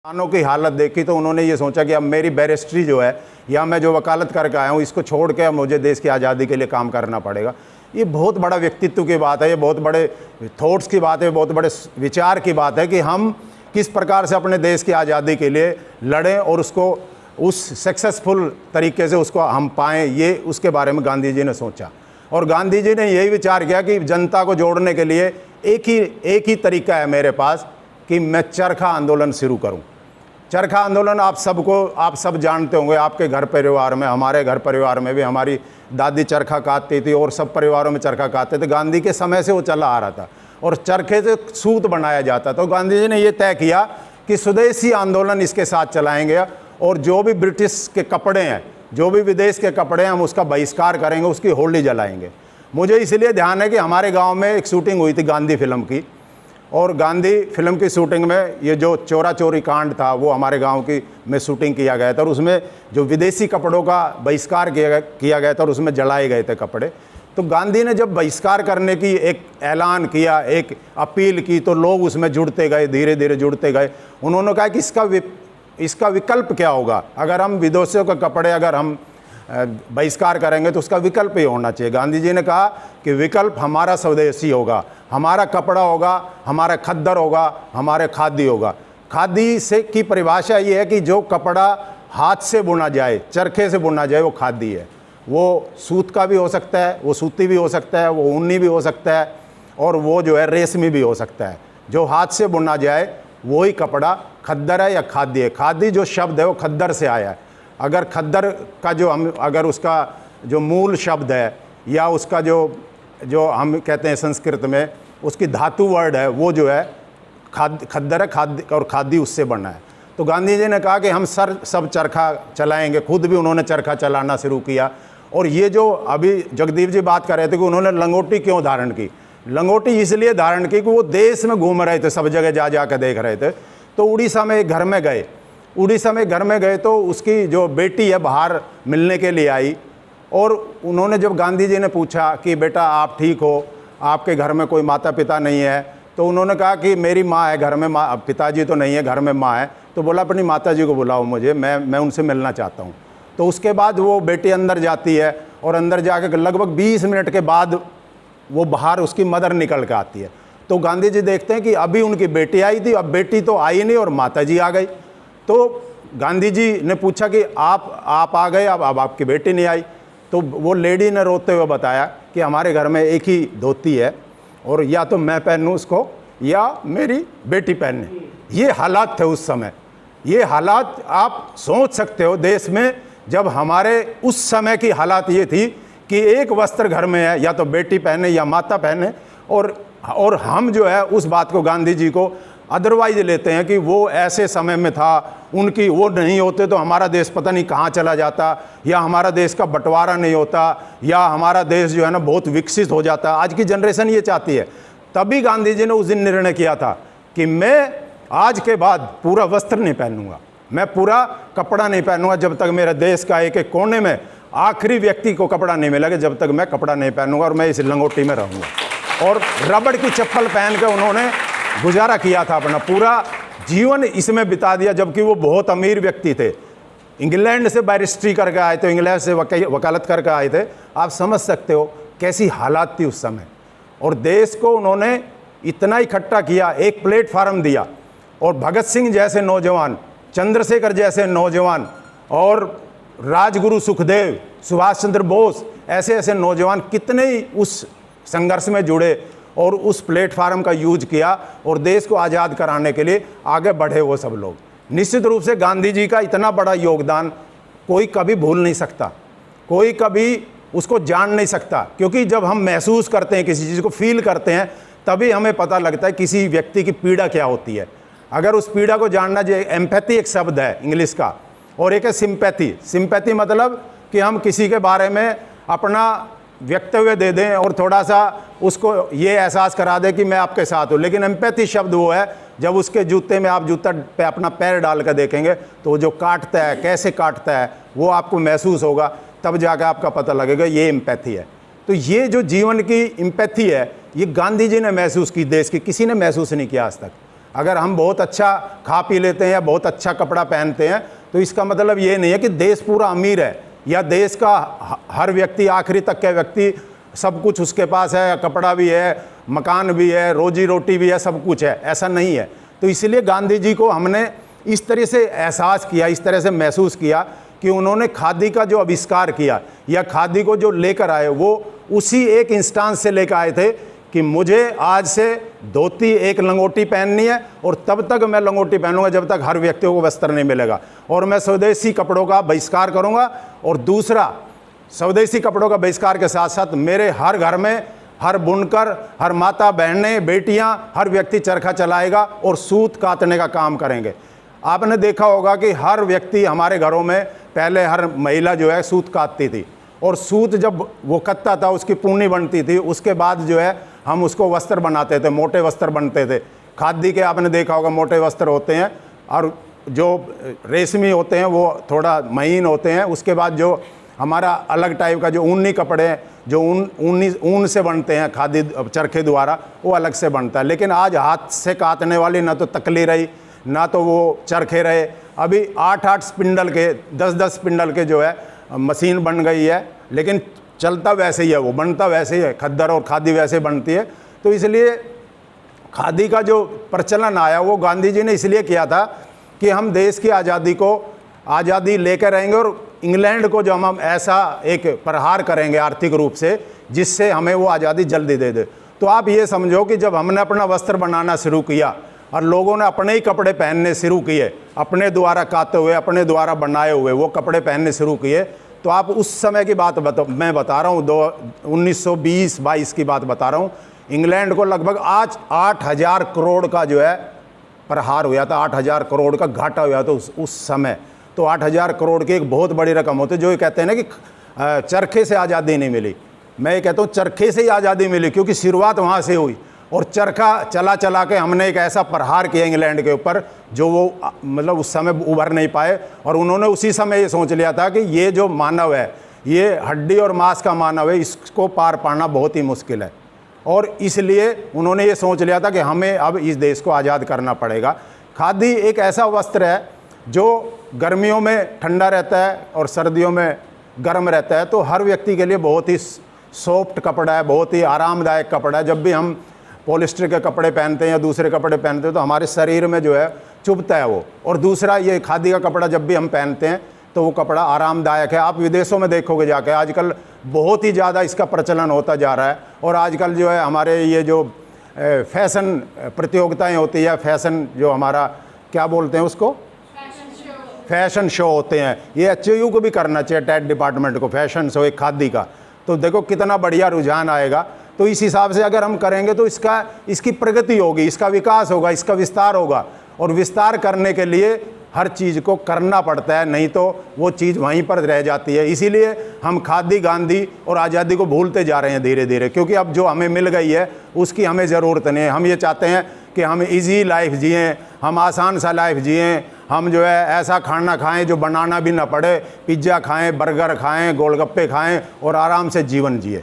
किसानों की हालत देखी तो उन्होंने ये सोचा कि अब मेरी बैरिस्ट्री जो है या मैं जो वकालत करके आया हूँ इसको छोड़ के अब मुझे देश की आज़ादी के लिए काम करना पड़ेगा। ये बहुत बड़ा व्यक्तित्व की बात है, ये बहुत बड़े थॉट्स की बात है, बहुत बड़े विचार की बात है कि हम किस प्रकार से अपने देश की आज़ादी के लिए लड़ें और उसको उस सक्सेसफुल तरीके से उसको हम पाएँ, ये उसके बारे में गांधी जी ने सोचा। और गांधी जी ने यही विचार किया कि जनता को जोड़ने के लिए एक ही तरीका है मेरे पास कि मैं चरखा आंदोलन शुरू करूं। चरखा आंदोलन आप सब जानते होंगे, आपके घर परिवार में, हमारे घर परिवार में भी हमारी दादी चरखा काटती थी और सब परिवारों में चरखा काटते थे। गांधी के समय से वो चला आ रहा था और चरखे से सूत बनाया जाता। तो गांधी जी ने ये तय किया कि स्वदेशी आंदोलन इसके साथ चलाएंगे और जो भी ब्रिटिश के कपड़े हैं, जो भी विदेश के कपड़े हैं, हम उसका बहिष्कार करेंगे, उसकी होली जलाएंगे। मुझे इसलिए ध्यान है कि हमारे गांव में एक शूटिंग हुई थी गांधी फिल्म की, और गांधी फिल्म की शूटिंग में ये जो चोरा चोरी कांड था वो हमारे गांव की में शूटिंग किया गया था और उसमें जो विदेशी कपड़ों का बहिष्कार किया गया था और उसमें जलाए गए थे कपड़े। तो गांधी ने जब बहिष्कार करने की एक ऐलान किया, एक अपील की, तो लोग उसमें जुड़ते गए, धीरे धीरे जुड़ते गए। उन्होंने कहा कि इसका विकल्प क्या होगा, अगर हम विदेशियों के कपड़े अगर हम बहिष्कार करेंगे तो उसका विकल्प ही होना चाहिए। गांधी जी ने कहा कि विकल्प हमारा स्वदेशी होगा, हमारा कपड़ा होगा, हमारा खद्दर होगा, हमारे खादी होगा। खादी से की परिभाषा ये है कि जो कपड़ा हाथ से बुना जाए, चरखे से बुना जाए, वो खादी है। वो सूत का भी हो सकता है, वो सूती भी हो सकता है, वो ऊनी भी हो सकता है और वो जो है रेशमी भी हो सकता है। जो हाथ से बुना जाए वही कपड़ा खद्दर है या खादी है। खादी जो शब्द है वो खद्दर से आया है। अगर खद्दर का अगर उसका जो मूल शब्द है या उसका जो हम कहते हैं संस्कृत में उसकी धातु वर्ड है, वो जो है खद्दर है, खादी, और खादी उससे बना है। तो गांधी जी ने कहा कि हम सब चरखा चलाएंगे। खुद भी उन्होंने चरखा चलाना शुरू किया। और ये जो अभी जगदीप जी बात कर रहे थे कि उन्होंने लंगोटी क्यों धारण की, लंगोटी इसलिए धारण की कि वो देश में घूम रहे थे, सब जगह जा कर देख रहे थे। तो उड़ीसा में एक घर में गए तो उसकी जो बेटी है बाहर मिलने के लिए आई और उन्होंने जब गांधी जी ने पूछा कि बेटा आप ठीक हो, आपके घर में कोई माता पिता नहीं है, तो उन्होंने कहा कि मेरी माँ है घर में, पिताजी तो नहीं है, घर में माँ है। तो बोला अपनी माता जी को बुलाओ मुझे, मैं उनसे मिलना चाहता हूँ। तो उसके बाद वो बेटी अंदर जाती है और अंदर जाके लगभग 20 मिनट के बाद वो बाहर उसकी मदर निकल के आती है। तो गांधी जी देखते हैं कि अभी उनकी बेटी आई थी, अब बेटी तो आई नहीं और माता जी आ गई। तो गांधी जी ने पूछा कि आप आ गए, अब आपकी बेटी नहीं आई। तो वो लेडी ने रोते हुए बताया कि हमारे घर में एक ही धोती है और या तो मैं पहनूं उसको या मेरी बेटी पहने। ये हालात थे उस समय। ये हालात आप सोच सकते हो देश में, जब हमारे उस समय की हालात ये थी कि एक वस्त्र घर में है, या तो बेटी पहने या माता पहने। और हम जो है उस बात को गांधी जी को अदरवाइज लेते हैं कि वो ऐसे समय में था, उनकी वो नहीं होते तो हमारा देश पता नहीं कहाँ चला जाता, या हमारा देश का बंटवारा नहीं होता, या हमारा देश जो है ना बहुत विकसित हो जाता। आज की जनरेशन ये चाहती है। तभी गांधी जी ने उस दिन निर्णय किया था कि मैं आज के बाद पूरा वस्त्र नहीं पहनूंगा, मैं पूरा कपड़ा नहीं पहनूंगा जब तक मेरे देश का एक एक कोने में आखिरी व्यक्ति को कपड़ा नहीं मिलेगा, जब तक मैं कपड़ा नहीं पहनूंगा और मैं इस लंगोटी में रहूँगा। और रबड़ की चप्पल पहन के उन्होंने गुजारा किया था, अपना पूरा जीवन इसमें बिता दिया, जबकि वो बहुत अमीर व्यक्ति थे। इंग्लैंड से बैरिस्ट्री करके आए थे, इंग्लैंड से वकालत करके आए थे। आप समझ सकते हो कैसी हालात थी उस समय। और देश को उन्होंने इतना इकट्ठा किया, एक प्लेटफार्म दिया। और भगत सिंह जैसे नौजवान, चंद्रशेखर जैसे नौजवान और राजगुरु सुखदेव, सुभाष चंद्र बोस, ऐसे नौजवान कितने ही उस संघर्ष में जुड़े और उस प्लेटफार्म का यूज किया और देश को आज़ाद कराने के लिए आगे बढ़े वो सब लोग। निश्चित रूप से गांधी जी का इतना बड़ा योगदान कोई कभी भूल नहीं सकता, कोई कभी उसको जान नहीं सकता, क्योंकि जब हम महसूस करते हैं किसी चीज़ को, फील करते हैं, तभी हमें पता लगता है किसी व्यक्ति की पीड़ा क्या होती है। अगर उस पीड़ा को जानना, जो एम्पैथी एक शब्द है इंग्लिश का, और एक है सिंपैथी। सिंपैथी मतलब कि हम किसी के बारे में अपना वक्तव्य दे दें और थोड़ा सा उसको ये एहसास करा दें कि मैं आपके साथ हूँ। लेकिन एम्पैथी शब्द वो है जब उसके जूते में आप जूता पे अपना पैर डाल कर देखेंगे तो वो जो काटता है, कैसे काटता है, वो आपको महसूस होगा, तब जाकर आपका पता लगेगा ये एम्पैथी है। तो ये जो जीवन की एम्पैथी है, ये गांधी जी ने महसूस की, देश की किसी ने महसूस नहीं किया आज तक। अगर हम बहुत अच्छा खा पी लेते हैं या बहुत अच्छा कपड़ा पहनते हैं तो इसका मतलब ये नहीं है कि देश पूरा अमीर है या देश का हर व्यक्ति, आखिरी तक के व्यक्ति, सब कुछ उसके पास है, कपड़ा भी है, मकान भी है, रोजी रोटी भी है, सब कुछ है। ऐसा नहीं है। तो इसलिए गांधी जी को हमने इस तरह से एहसास किया, इस तरह से महसूस किया कि उन्होंने खादी का जो आविष्कार किया या खादी को जो लेकर आए, वो उसी एक इंस्टांस से लेकर आए थे कि मुझे आज से धोती, एक लंगोटी पहननी है और तब तक मैं लंगोटी पहनूंगा जब तक हर व्यक्ति को वस्त्र नहीं मिलेगा, और मैं स्वदेशी कपड़ों का बहिष्कार करूंगा। और दूसरा, स्वदेशी कपड़ों का बहिष्कार के साथ साथ मेरे हर घर में हर बुनकर, हर माता बहनें, बेटियां, हर व्यक्ति चरखा चलाएगा और सूत काटने का काम करेंगे। आपने देखा होगा कि हर व्यक्ति, हमारे घरों में पहले हर महिला जो है सूत काटती थी, और सूत जब वो कटता था उसकी पूनी बनती थी, उसके बाद जो है हम उसको वस्त्र बनाते थे, मोटे वस्त्र बनते थे। खादी के आपने देखा होगा मोटे वस्त्र होते हैं, और जो रेशमी होते हैं वो थोड़ा महीन होते हैं। उसके बाद जो हमारा अलग टाइप का जो ऊनी कपड़े हैं, जो ऊन से बनते हैं खादी चरखे द्वारा, वो अलग से बनता है। लेकिन आज हाथ से काटने वाली ना तो तकली रही, ना तो वो चरखे रहे। अभी 8-8 स्पिंडल के, 10-10 स्पिंडल के जो है मशीन बन गई है, लेकिन चलता वैसे ही है, वो बनता वैसे ही है, खद्दर और खादी वैसे बनती है। तो इसलिए खादी का जो प्रचलन आया वो गांधी जी ने इसलिए किया था कि हम देश की आज़ादी लेकर रहेंगे और इंग्लैंड को जो हम ऐसा एक प्रहार करेंगे आर्थिक रूप से, जिससे हमें वो आज़ादी जल्दी दे दे। तो आप ये समझो कि जब हमने अपना वस्त्र बनाना शुरू किया और लोगों ने अपने ही कपड़े पहनने शुरू किए, अपने द्वारा काते हुए, अपने द्वारा बनाए हुए वो कपड़े पहनने शुरू किए, तो आप उस समय की बात मैं बता रहा हूँ, 1920-22 की बात बता रहा हूँ। इंग्लैंड को लगभग आज 8,000 करोड़ का जो है प्रहार हुआ था, 8,000 करोड़ का घाटा हुआ था उस समय। तो 8,000 करोड़ की एक बहुत बड़ी रकम होती है। जो ये कहते हैं ना कि चरखे से आज़ादी नहीं मिली, मैं ये कहता हूँ चरखे से ही आज़ादी मिली, क्योंकि शुरुआत वहाँ से हुई और चरखा चला चला के हमने एक ऐसा प्रहार किया इंग्लैंड के ऊपर जो वो मतलब उस समय उभर नहीं पाए। और उन्होंने उसी समय ये सोच लिया था कि ये जो मानव है, ये हड्डी और मांस का मानव है, इसको पार पाना बहुत ही मुश्किल है। और इसलिए उन्होंने ये सोच लिया था कि हमें अब इस देश को आज़ाद करना पड़ेगा। खादी एक ऐसा वस्त्र है जो गर्मियों में ठंडा रहता है और सर्दियों में गर्म रहता है। तो हर व्यक्ति के लिए बहुत ही सॉफ्ट कपड़ा है, बहुत ही आरामदायक कपड़ा है। जब भी हम पॉलिस्टर के कपड़े पहनते हैं या दूसरे कपड़े पहनते हैं तो हमारे शरीर में जो है चुभता है वो। और दूसरा, ये खादी का कपड़ा जब भी हम पहनते हैं तो वो कपड़ा आरामदायक है। आप विदेशों में देखोगे जाके, आजकल बहुत ही ज़्यादा इसका प्रचलन होता जा रहा है। और आजकल जो है हमारे ये जो फैशन प्रतियोगिताएं होती है, फैशन जो हमारा क्या बोलते हैं उसको, फैशन शो होते हैं, ये HAU को भी करना चाहिए, टेट डिपार्टमेंट को, फैशन शो एक खादी का। तो देखो कितना बढ़िया रुझान आएगा। तो इस हिसाब से अगर हम करेंगे तो इसकी प्रगति होगी, इसका विकास होगा, इसका विस्तार होगा। और विस्तार करने के लिए हर चीज़ को करना पड़ता है, नहीं तो वो चीज़ वहीं पर रह जाती है। इसीलिए हम खादी, गांधी और आज़ादी को भूलते जा रहे हैं धीरे धीरे, क्योंकि अब जो हमें मिल गई है उसकी हमें ज़रूरत नहीं है। हम ये चाहते हैं कि हम इजी लाइफ जिएँ, हम आसान सा लाइफ जिएँ, हम जो है ऐसा खाना खाएं जो बनाना भी ना पड़े, पिज्ज़ा खाएं, बर्गर खाएं, गोलगप्पे खाएं और आराम से जीवन जिए।